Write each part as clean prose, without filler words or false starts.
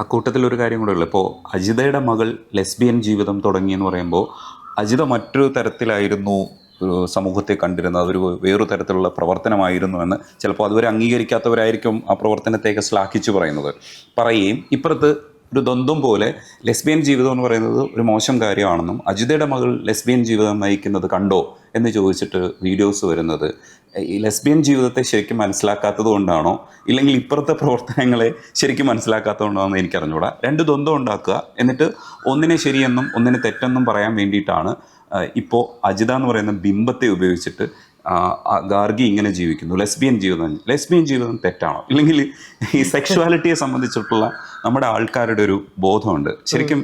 അക്കൂട്ടത്തിൽ ഒരു കാര്യം കൂടെ ഉള്ളു. ഇപ്പോൾ അജിതയുടെ മകൾ ലെസ്ബിയൻ ജീവിതം തുടങ്ങിയെന്ന് പറയുമ്പോൾ അജിത മറ്റൊരു തരത്തിലായിരുന്നു സമൂഹത്തെ കണ്ടിരുന്നത്. അതൊരു വേറൊരു തരത്തിലുള്ള പ്രവർത്തനമായിരുന്നു എന്ന് ചിലപ്പോൾ അതുവരെ അംഗീകരിക്കാത്തവരായിരിക്കും ആ പ്രവർത്തനത്തെയൊക്കെ ശ്ലാഘിച്ചു പറയുകയും ഇപ്പുറത്ത് ഒരു ദ്വന്ദ്വം പോലെ ലെസ്ബിയൻ ജീവിതം എന്ന് പറയുന്നത് ഒരു മോശം കാര്യമാണെന്നും അജിതയുടെ മകൾ ലെസ്ബിയൻ ജീവിതം നയിക്കുന്നത് കണ്ടോ എന്ന് ചോദിച്ചിട്ട് വീഡിയോസ് വരുന്നത് ഈ ലെസ്ബിയൻ ജീവിതത്തെ ശരിക്കും മനസ്സിലാക്കാത്തത് കൊണ്ടാണോ, ഇല്ലെങ്കിൽ ഇപ്പുറത്തെ പ്രവർത്തനങ്ങളെ ശരിക്കും മനസ്സിലാക്കാത്തത് കൊണ്ടാണോ എന്ന് എനിക്കറിഞ്ഞൂടാ. രണ്ട് ദ്വന്ദ്വം ഉണ്ടാക്കുക, എന്നിട്ട് ഒന്നിനെ ശരിയെന്നും ഒന്നിനെ തെറ്റെന്നും പറയാൻ വേണ്ടിയിട്ടാണ് ഇപ്പോൾ അജിത എന്ന് പറയുന്ന ബിംബത്തെ ഉപയോഗിച്ചിട്ട് ഗാർഗി ഇങ്ങനെ ജീവിക്കുന്നു, ലെസ്ബിയൻ ജീവിതം തെറ്റാണോ, ഇല്ലെങ്കിൽ ഈ സെക്ഷുവാലിറ്റിയെ സംബന്ധിച്ചിട്ടുള്ള നമ്മുടെ ആൾക്കാരുടെ ഒരു ബോധമുണ്ട്. ശരിക്കും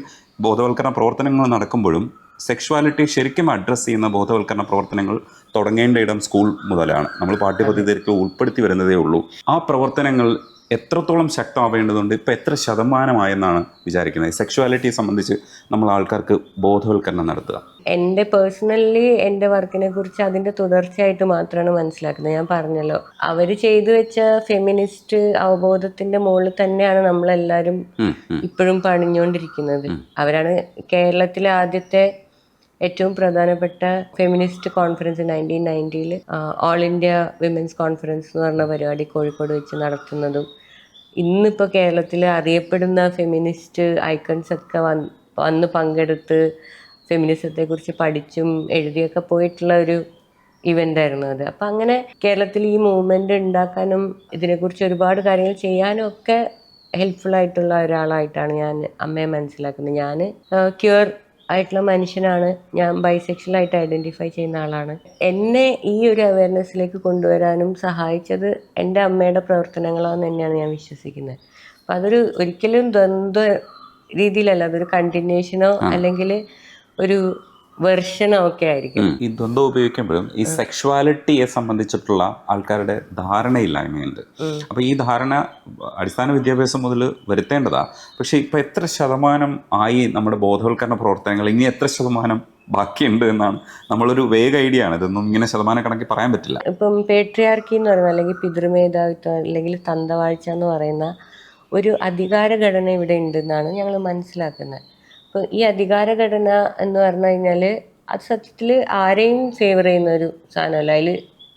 ബോധവൽക്കരണ പ്രവർത്തനങ്ങൾ നടക്കുമ്പോഴും സെക്ഷുവാലിറ്റി ശരിക്കും അഡ്രസ്സ് ചെയ്യുന്ന ബോധവൽക്കരണ പ്രവർത്തനങ്ങൾ തുടങ്ങേണ്ട ഇടം സ്കൂൾ മുതലാണ്. നമ്മൾ പാഠ്യപദ്ധതിയിൽ ഉൾപ്പെടുത്തി വരുന്നതേ ഉള്ളൂ. ആ പ്രവർത്തനങ്ങൾ എത്രത്തോളം ശക്തമാവേണ്ടതുണ്ട്, ഇപ്പം എത്ര ശതമാനമായെന്നാണ് വിചാരിക്കുന്നത് സെക്ഷുവാലിറ്റിയെ സംബന്ധിച്ച് നമ്മൾ ആൾക്കാർക്ക് ബോധവൽക്കരണം നടത്തുക? എൻ്റെ പേഴ്സണലി എൻ്റെ വർക്കിനെ കുറിച്ച് അതിൻ്റെ തുടർച്ചയായിട്ട് മാത്രമാണ് മനസ്സിലാക്കുന്നത്. ഞാൻ പറഞ്ഞല്ലോ, അവർ ചെയ്തു വെച്ച ഫെമിനിസ്റ്റ് അവബോധത്തിന്റെ മുകളിൽ തന്നെയാണ് നമ്മളെല്ലാവരും ഇപ്പോഴും പണിഞ്ഞുകൊണ്ടിരിക്കുന്നത്. അവരാണ് കേരളത്തിലെ ആദ്യത്തെ ഏറ്റവും പ്രധാനപ്പെട്ട feminist conference 1990 all India women's conference എന്ന് പറഞ്ഞ പരിപാടി കോഴിക്കോട് വെച്ച് നടത്തുന്നതും ഇന്നിപ്പോൾ കേരളത്തിൽ അറിയപ്പെടുന്ന ഫെമിനിസ്റ്റ് ഐക്കൺസ് ഒക്കെ വന്ന് പങ്കെടുത്ത് ഫെമിനിസത്തെക്കുറിച്ച് പഠിച്ചും എഴുതിയൊക്കെ പോയിട്ടുള്ള ഒരു ഇവൻ്റ് ആയിരുന്നു അത്. അപ്പം അങ്ങനെ കേരളത്തിൽ ഈ മൂവ്മെൻ്റ് ഉണ്ടാക്കാനും ഇതിനെക്കുറിച്ച് ഒരുപാട് കാര്യങ്ങൾ ചെയ്യാനും ഒക്കെ ഹെൽപ്ഫുൾ ആയിട്ടുള്ള ഒരാളായിട്ടാണ് ഞാൻ അമ്മയെ മനസ്സിലാക്കുന്നത്. ഞാൻ ക്യൂർ ആയിട്ടുള്ള മനുഷ്യനാണ്, ഞാൻ ബൈസെക്ഷലായിട്ട് ഐഡൻറ്റിഫൈ ചെയ്യുന്ന ആളാണ്. എന്നെ ഈ ഒരു അവയർനെസ്സിലേക്ക് കൊണ്ടുവരാനും സഹായിച്ചത് എൻ്റെ അമ്മയുടെ പ്രവർത്തനങ്ങളാണെന്ന് തന്നെയാണ് ഞാൻ വിശ്വസിക്കുന്നത്. അപ്പം അതൊരു ഒരിക്കലും ദ്വന്ദ്വ രീതിയിലല്ല, അതൊരു കണ്ടിന്യൂഷനോ അല്ലെങ്കിൽ ഒരു വെർഷനോ ഒക്കെ ആയിരിക്കും. ഈ ദ്വന്ദ്വം ഉപയോഗിക്കുമ്പോഴും ഈ സെക്ഷുവാലിറ്റിയെ സംബന്ധിച്ചിട്ടുള്ള ആൾക്കാരുടെ ധാരണയില്ലായ്മയുണ്ട്. അപ്പോൾ ഈ ധാരണ അടിസ്ഥാന വിദ്യാഭ്യാസം മുതൽ വരുത്തേണ്ടതാ. പക്ഷേ ഇപ്പം എത്ര ശതമാനം ആയി നമ്മുടെ ബോധവൽക്കരണ പ്രവർത്തനങ്ങൾ, ഇനി എത്ര ശതമാനം ബാക്കിയുണ്ട് എന്നാണ് നമ്മളൊരു വേഗ ഐഡിയ ആണ്. ഇതൊന്നും ഇങ്ങനെ ശതമാനം കണക്കി പറയാൻ പറ്റില്ല. ഇപ്പം പേട്രിയാർക്കി എന്ന് പറയുന്നത്, അല്ലെങ്കിൽ പിതൃമേധാവിത്വം അല്ലെങ്കിൽ തന്തവാഴ്ച എന്ന് പറയുന്ന ഒരു അധികാരഘടന ഇവിടെ ഉണ്ടെന്നാണ് ഞങ്ങൾ മനസ്സിലാക്കുന്നത്. അപ്പോൾ ഈ അധികാരഘടന എന്ന് പറഞ്ഞു കഴിഞ്ഞാൽ അത് സത്യത്തിൽ ആരെയും ഫേവർ ചെയ്യുന്ന ഒരു സാധനമല്ല. അതിൽ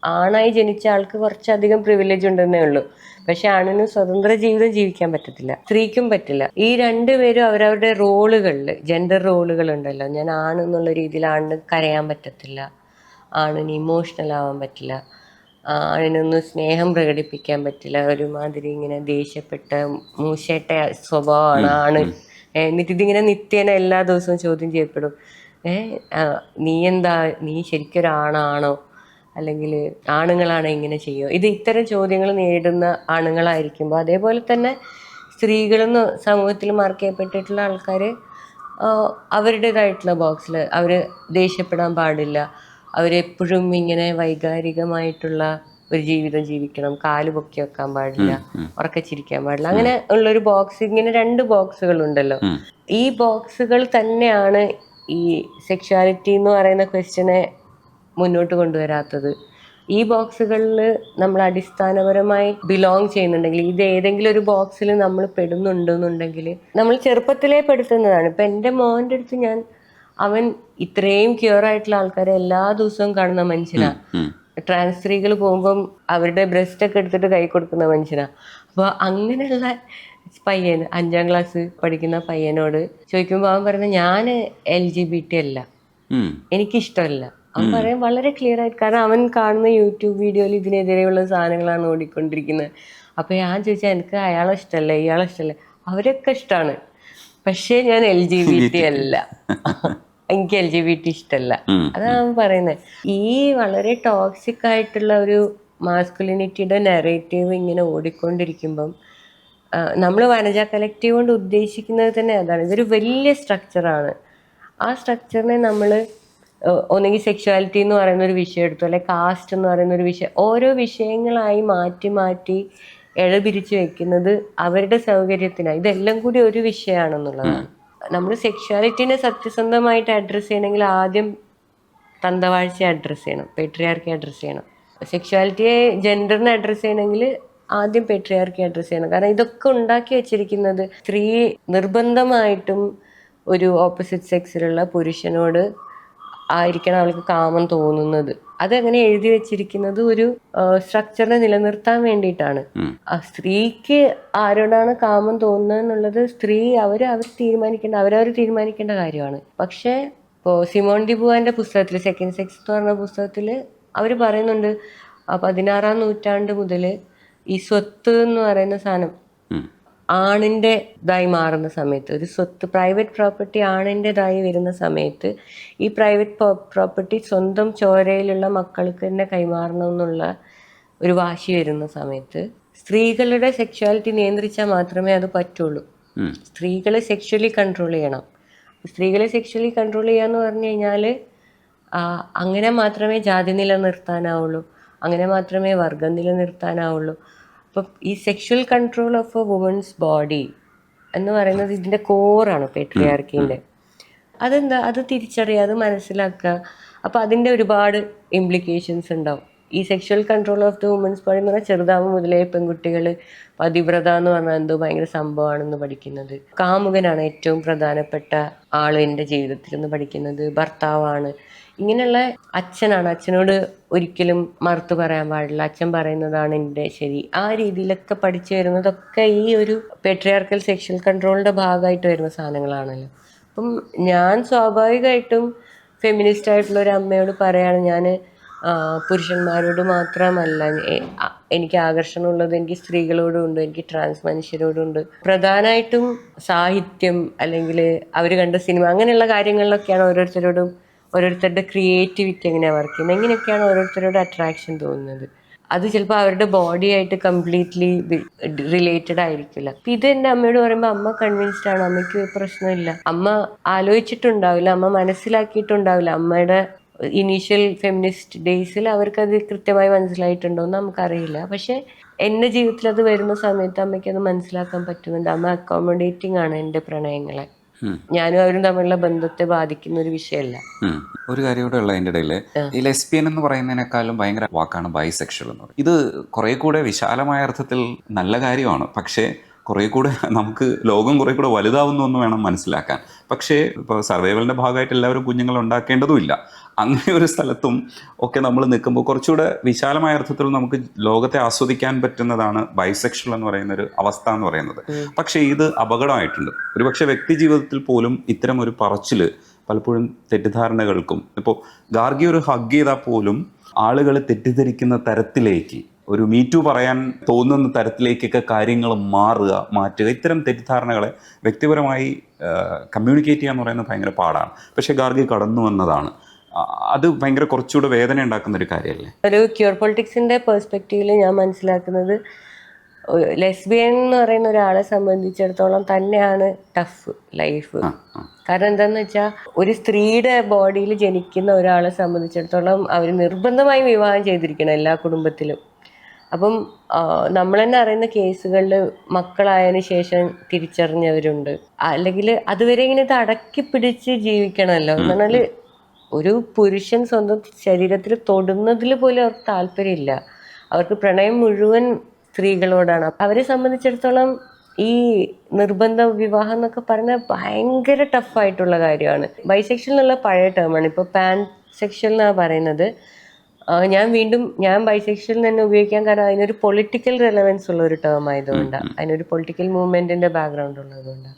ആണായി ജനിച്ച ആൾക്ക് കുറച്ചധികം പ്രിവിലേജ് ഉണ്ടെന്നേ ഉള്ളൂ. പക്ഷെ ആണിന് സ്വതന്ത്ര ജീവിതം ജീവിക്കാൻ പറ്റത്തില്ല, സ്ത്രീക്കും പറ്റില്ല. ഈ രണ്ടുപേരും അവരവരുടെ റോളുകളിൽ, ജെൻഡർ റോളുകൾ ഉണ്ടല്ലോ, ഞാൻ ആണെന്നുള്ള രീതിയിൽ ആണിന് കരയാൻ പറ്റത്തില്ല, ആണിന് ഇമോഷണൽ ആവാൻ പറ്റില്ല, ആണിനൊന്നും സ്നേഹം പ്രകടിപ്പിക്കാൻ പറ്റില്ല, ഒരുമാതിരി ഇങ്ങനെ ദേഷ്യപ്പെട്ട മൂശേട്ട സ്വഭാവമാണ് ആണ്. എന്നിട്ട് ഇതിങ്ങനെ നിത്യേന എല്ലാ ദിവസവും ചോദ്യം ചെയ്യപ്പെടും. നീ ശരിക്കൊരാണാണോ, അല്ലെങ്കിൽ ആണുങ്ങളാണ് ഇങ്ങനെ ചെയ്യുമോ? ഇത്തരം ചോദ്യങ്ങൾ നേരിടുന്ന ആണുങ്ങളായിരിക്കുമ്പോൾ, അതേപോലെ തന്നെ സ്ത്രീകളും സമൂഹത്തിൽ മാർക്ക് ചെയ്യപ്പെട്ടിട്ടുള്ള ആൾക്കാർ അവരുടേതായിട്ടുള്ള ബോക്സിൽ അവർ ദേഷ്യപ്പെടാൻ പാടില്ല, അവരെപ്പോഴും ഇങ്ങനെ വൈകാരികമായിട്ടുള്ള ഒരു ജീവിതം ജീവിക്കണം, കാല് പൊക്കി വെക്കാൻ പാടില്ല, ഉറക്കച്ചിരിക്കാൻ പാടില്ല, അങ്ങനെ ഉള്ളൊരു ബോക്സ്, ഇങ്ങനെ 2 ബോക്സുകളുണ്ടല്ലോ. ഈ ബോക്സുകൾ തന്നെയാണ് ഈ സെക്ഷുവാലിറ്റി എന്ന് പറയുന്ന ക്വസ്റ്റ്യനെ മുന്നോട്ട് കൊണ്ടുവരാത്തത്. ഈ ബോക്സുകളിൽ നമ്മൾ അടിസ്ഥാനപരമായി ബിലോങ് ചെയ്യുന്നുണ്ടെങ്കിൽ, ഇത് ഏതെങ്കിലും ഒരു ബോക്സിൽ നമ്മൾ പെടുന്നുണ്ടെന്നുണ്ടെങ്കിൽ നമ്മൾ ചെറുപ്പത്തിലേ പെടുത്തുന്നതാണ്. ഇപ്പം എൻ്റെ മോൻ്റെ അടുത്ത് അവൻ ഇത്രയും ക്യൂർ ആയിട്ടുള്ള ആൾക്കാരെ എല്ലാ ദിവസവും കാണുന്ന മനുഷ്യനാണ്. ട്രാൻസ് സ്ത്രീകൾ പോകുമ്പം അവരുടെ ബ്രസ്റ്റ് ഒക്കെ എടുത്തിട്ട് കൈ കൊടുക്കുന്ന മനുഷ്യനാണ്. അപ്പോൾ അങ്ങനെയുള്ള പയ്യൻ 5ാം ക്ലാസ് പഠിക്കുന്ന പയ്യനോട് ചോദിക്കുമ്പോൾ അവൻ പറയുന്നത്, ഞാൻ LGBT അല്ല, എനിക്കിഷ്ടമല്ല. അവൻ പറയാൻ വളരെ ക്ലിയർ ആയിട്ട്, കാരണം അവൻ കാണുന്ന യൂട്യൂബ് വീഡിയോയിൽ ഇതിനെതിരെയുള്ള സാധനങ്ങളാണ് ഓടിക്കൊണ്ടിരിക്കുന്നത്. അപ്പോൾ ഞാൻ ചോദിച്ചാൽ, എനിക്ക് അയാളെ ഇഷ്ടമല്ല, ഇയാളെ ഇഷ്ടമല്ല, അവരൊക്കെ ഇഷ്ടമാണ്, പക്ഷേ ഞാൻ LGBT അല്ല, എനിക്ക് LGBT ഇഷ്ടമല്ല. അതാണ് പറയുന്നത്. ഈ വളരെ ടോക്സിക് ആയിട്ടുള്ള ഒരു മാസ്കുലിനിറ്റിയുടെ നെറേറ്റീവ് ഇങ്ങനെ ഓടിക്കൊണ്ടിരിക്കുമ്പം നമ്മൾ വനജ കലക്റ്റീവ് കൊണ്ട് ഉദ്ദേശിക്കുന്നത് തന്നെ അതാണ്. ഇതൊരു വലിയ സ്ട്രക്ചറാണ്. ആ സ്ട്രക്ചറിനെ നമ്മൾ ഒന്നെങ്കിൽ സെക്ഷുവാലിറ്റി എന്ന് പറയുന്ന ഒരു വിഷയം എടുത്തു, അല്ലെങ്കിൽ കാസ്റ്റ് എന്ന് പറയുന്ന ഒരു വിഷയം, ഓരോ വിഷയങ്ങളായി മാറ്റി മാറ്റി ഇഴപിരിച്ച് വെക്കുന്നത് അവരുടെ സൗകര്യത്തിനാണ്. ഇതെല്ലാം കൂടി ഒരു വിഷയമാണെന്നുള്ളതാണ്. നമ്മൾ സെക്ഷുവാലിറ്റീനെ സത്യസന്ധമായിട്ട് അഡ്രസ്സ് ചെയ്യണമെങ്കിൽ ആദ്യം തന്തവാഴ്ചയെ അഡ്രസ്സ് ചെയ്യണം, പേട്രിയാർക്കിയെ അഡ്രസ്സ് ചെയ്യണം. സെക്ഷുവാലിറ്റിയെ, ജെൻഡറിനെ അഡ്രസ്സ് ചെയ്യണമെങ്കിൽ ആദ്യം പെട്രിയാർക്കി അഡ്രസ്സ് ചെയ്യണം. കാരണം ഇതൊക്കെ ഉണ്ടാക്കി വെച്ചിരിക്കുന്നത് സ്ത്രീ നിർബന്ധമായിട്ടും ഒരു ഓപ്പോസിറ്റ് സെക്സിലുള്ള പുരുഷനോട് ആയിരിക്കണം അവൾക്ക് കാമം തോന്നുന്നത്. അതെങ്ങനെ എഴുതി വെച്ചിരിക്കുന്നത് ഒരു സ്ട്രക്ചറിനെ നിലനിർത്താൻ വേണ്ടിയിട്ടാണ്. സ്ത്രീക്ക് ആരോടാണ് കാമം തോന്നുന്നത് എന്നുള്ളത് സ്ത്രീ അവർ തീരുമാനിക്കേണ്ട കാര്യമാണ്. പക്ഷേ ഇപ്പോൾ സിമോൺ ഡി ബുവാന്റെ പുസ്തകത്തിൽ സെക്കൻഡ് സെക്സ് എന്ന് പറഞ്ഞ പുസ്തകത്തിൽ അവർ പറയുന്നുണ്ട് 16-ാം നൂറ്റാണ്ട് മുതൽ ഈ സ്വത്ത് എന്ന് പറയുന്ന സാധനം ആണിൻ്റെ ഇതായി മാറുന്ന സമയത്ത്, ഒരു സ്വത്ത് പ്രൈവറ്റ് പ്രോപ്പർട്ടി ആണിൻ്റെതായി വരുന്ന സമയത്ത് ഈ പ്രൈവറ്റ് പ്രോപ്പർട്ടി സ്വന്തം ചോരയിലുള്ള മക്കൾക്ക് തന്നെ കൈമാറണം എന്നുള്ള ഒരു വാശി വരുന്ന സമയത്ത് സ്ത്രീകളുടെ സെക്ഷുവാലിറ്റി നിയന്ത്രിച്ചാൽ മാത്രമേ അത് പറ്റുള്ളൂ. സ്ത്രീകളെ സെക്ഷുവലി കൺട്രോൾ ചെയ്യണം. സ്ത്രീകളെ സെക്ഷുവലി കൺട്രോൾ ചെയ്യാന്ന് പറഞ്ഞു കഴിഞ്ഞാൽ അങ്ങനെ മാത്രമേ ജാതി നിലനിർത്താനാവുള്ളൂ, അങ്ങനെ മാത്രമേ വർഗം നിലനിർത്താനാവുള്ളൂ. അപ്പം ഈ sexual control of a women's body എന്ന് പറയുന്നത് ഇതിൻ്റെ കോറാണ് പേട്രിയാർക്കിൻ്റെ. അതെന്താ, അത് തിരിച്ചറിയുക, അത് മനസ്സിലാക്കുക. അപ്പോൾ അതിൻ്റെ ഒരുപാട് ഇംപ്ലിക്കേഷൻസ് ഉണ്ടാവും. ഈ sexual control of the women's body എന്ന് പറഞ്ഞാൽ ചെറുതാവുമ്പോൾ മുതലേ പെൺകുട്ടികൾ പതിവ്രത എന്ന് പറഞ്ഞാൽ എന്തോ ഭയങ്കര സംഭവമാണെന്ന് പഠിക്കുന്നത്, കാമുകനാണ് ഏറ്റവും പ്രധാനപ്പെട്ട ആൾ എൻ്റെ ജീവിതത്തിൽ എന്ന് പഠിക്കുന്നത്, ഭർത്താവാണ്, ഇങ്ങനെയുള്ള അച്ഛനാണ്, അച്ഛനോട് ഒരിക്കലും മറുത്തു പറയാൻ പാടില്ല, അച്ഛൻ പറയുന്നതാണ് എൻ്റെ ശരി, ആ രീതിയിലൊക്കെ പഠിച്ചു വരുന്നതൊക്കെ ഈ ഒരു പെട്രിയാർക്കൽ സെക്ഷൽ കൺട്രോളിൻ്റെ ഭാഗമായിട്ട് വരുന്ന സാധനങ്ങളാണല്ലോ. അപ്പം ഞാൻ സ്വാഭാവികമായിട്ടും ഫെമിനിസ്റ്റ് ആയിട്ടുള്ള ഒരു അമ്മയോട് പറയാണ്, ഞാൻ പുരുഷന്മാരോട് മാത്രമല്ല എനിക്ക് ആകർഷണമുള്ളത്, എനിക്ക് സ്ത്രീകളോടും ഉണ്ട്, എനിക്ക് ട്രാൻസ് മനുഷ്യരോടും ഉണ്ട്. പ്രധാനമായിട്ടും സാഹിത്യം അല്ലെങ്കിൽ അവർ കണ്ട സിനിമ അങ്ങനെയുള്ള കാര്യങ്ങളിലൊക്കെയാണ് ഓരോരുത്തരുടെ ക്രിയേറ്റിവിറ്റി എങ്ങനെയാണ് വർക്ക് ചെയ്യുന്നത്, എങ്ങനെയൊക്കെയാണ് ഓരോരുത്തരോട് അട്രാക്ഷൻ തോന്നുന്നത്. അത് ചിലപ്പോൾ അവരുടെ ബോഡിയായിട്ട് കംപ്ലീറ്റ്ലി റിലേറ്റഡ് ആയിരിക്കില്ല. അപ്പം ഇത് എൻ്റെ അമ്മയോട് പറയുമ്പോൾ അമ്മ കൺവിൻസ്ഡ് ആണ്, അമ്മയ്ക്ക് പ്രശ്നമില്ല, അമ്മ ആലോചിച്ചിട്ടുണ്ടാവില്ല, അമ്മ മനസ്സിലാക്കിയിട്ടുണ്ടാവില്ല. അമ്മയുടെ ഇനീഷ്യൽ ഫെമിനിസ്റ്റ് ഡേയ്സിൽ അവർക്കത് കൃത്യമായി മനസ്സിലായിട്ടുണ്ടോ എന്ന് നമുക്കറിയില്ല. പക്ഷെ എൻ്റെ ജീവിതത്തിൽ അത് വരുന്ന സമയത്ത് അമ്മയ്ക്ക് അത് മനസ്സിലാക്കാൻ പറ്റുന്നുണ്ട്. അമ്മ അക്കോമഡേറ്റിംഗ് ആണ് എൻ്റെ പ്രണയങ്ങളെ. ഞാനും അവരും തമ്മിലുള്ള ബന്ധത്തെ ബാധിക്കുന്ന ഒരു വിഷയമല്ല. ഒരു കാര്യം കൂടെ ഉള്ള അതിൻ്റെ ഇടയിൽ, ഈ ലെസ്ബിയൻ എന്ന് പറയുന്നതിനേക്കാളും ഭയങ്കര വാക്കാണ് ബൈസെക്ഷൽ എന്ന് പറയുന്നത്. ഇത് കുറെ കൂടെ വിശാലമായ അർത്ഥത്തിൽ നല്ല കാര്യമാണ്. പക്ഷേ കുറേ കൂടെ നമുക്ക് ലോകം കുറേ കൂടെ വലുതാവുന്നു എന്ന് വേണം മനസ്സിലാക്കാൻ. പക്ഷേ ഇപ്പോൾ സർവൈവലിൻ്റെ ഭാഗമായിട്ട് എല്ലാവരും കുഞ്ഞുങ്ങൾ ഉണ്ടാക്കേണ്ടതുമില്ല. അങ്ങനെ ഒരു സ്ഥലത്തും ഒക്കെ നമ്മൾ നിൽക്കുമ്പോൾ കുറച്ചുകൂടെ വിശാലമായ അർത്ഥത്തിൽ നമുക്ക് ലോകത്തെ ആസ്വദിക്കാൻ പറ്റുന്നതാണ് ബൈസെക്ഷൽ എന്ന് പറയുന്നൊരു അവസ്ഥ എന്ന് പറയുന്നത്. പക്ഷേ ഇത് അപകടമായിട്ടുണ്ട്. ഒരുപക്ഷെ വ്യക്തി ജീവിതത്തിൽ പോലും ഇത്തരം ഒരു പറച്ചിൽ പലപ്പോഴും തെറ്റിദ്ധാരണകൾക്കും, ഇപ്പോൾ ഗാർഗി ഒരു ഹഗ് ചെയ്താൽ പോലും ആളുകൾ തെറ്റിദ്ധരിക്കുന്ന തരത്തിലേക്ക്, ഒരു മീറ്റു പറയാൻ തോന്നുന്ന തരത്തിലേക്കൊക്കെ കാര്യങ്ങൾ മാറ്റുക, ഇത്തരം തെറ്റിദ്ധാരണകളെ വ്യക്തിപരമായി കമ്മ്യൂണിക്കേറ്റ് ചെയ്യുക എന്ന് പറയുന്നത് ഭയങ്കര പാടാണ്. പക്ഷേ ഗാർഗി കടന്നു വന്നതാണ്. അത് ഭയങ്കര കുറച്ചുകൂടെ വേദന ഉണ്ടാക്കുന്ന ഒരു കാര്യമല്ലേ. ഒരു ക്യൂർ പൊളിറ്റിക്സിന്റെ പെർസ്പെക്റ്റീവിൽ ഞാൻ മനസ്സിലാക്കുന്നത്, ലെസ്ബിയൻ എന്ന് പറയുന്ന ഒരാളെ സംബന്ധിച്ചിടത്തോളം തന്നെയാണ് ടഫ് ലൈഫ്. കാരണം എന്താന്ന് വെച്ചാൽ ഒരു സ്ത്രീയുടെ ബോഡിയിൽ ജനിക്കുന്ന ഒരാളെ സംബന്ധിച്ചിടത്തോളം അവർ നിർബന്ധമായും വിവാഹം ചെയ്തിരിക്കണം എല്ലാ കുടുംബത്തിലും. അപ്പം നമ്മൾ തന്നെ അറിയുന്ന കേസുകളിൽ മക്കളായതിനു ശേഷം തിരിച്ചറിഞ്ഞവരുണ്ട്. അല്ലെങ്കിൽ അതുവരെ ഇങ്ങനെ ഇത് അടക്കി പിടിച്ച് ജീവിക്കണമല്ലോ. എന്ന് പറഞ്ഞാൽ ഒരു പുരുഷൻ സ്വന്തം ശരീരത്തിൽ തൊടുന്നതിൽ പോലും അവർക്ക് താല്പര്യമില്ല. അവർക്ക് പ്രണയം മുഴുവൻ സ്ത്രീകളോടാണ്. അവരെ സംബന്ധിച്ചിടത്തോളം ഈ നിർബന്ധ വിവാഹം എന്നൊക്കെ പറഞ്ഞാൽ ഭയങ്കര ടഫായിട്ടുള്ള കാര്യമാണ്. ബൈസെക്ഷൽ എന്നുള്ള പഴയ ടേമാണ്. ഇപ്പോൾ പാൻ സെക്ഷൽ എന്നാണ് പറയുന്നത്. ഞാൻ ബൈസെക്ഷൽ തന്നെ ഉപയോഗിക്കാൻ കാരണം അതിനൊരു പൊളിറ്റിക്കൽ റെലവൻസ് ഉള്ള ഒരു ടേം ആയതുകൊണ്ടാണ്, അതിനൊരു പൊളിറ്റിക്കൽ മൂവ്മെന്റിന്റെ ബാക്ക്ഗ്രൗണ്ട് ഉള്ളതുകൊണ്ടാണ്.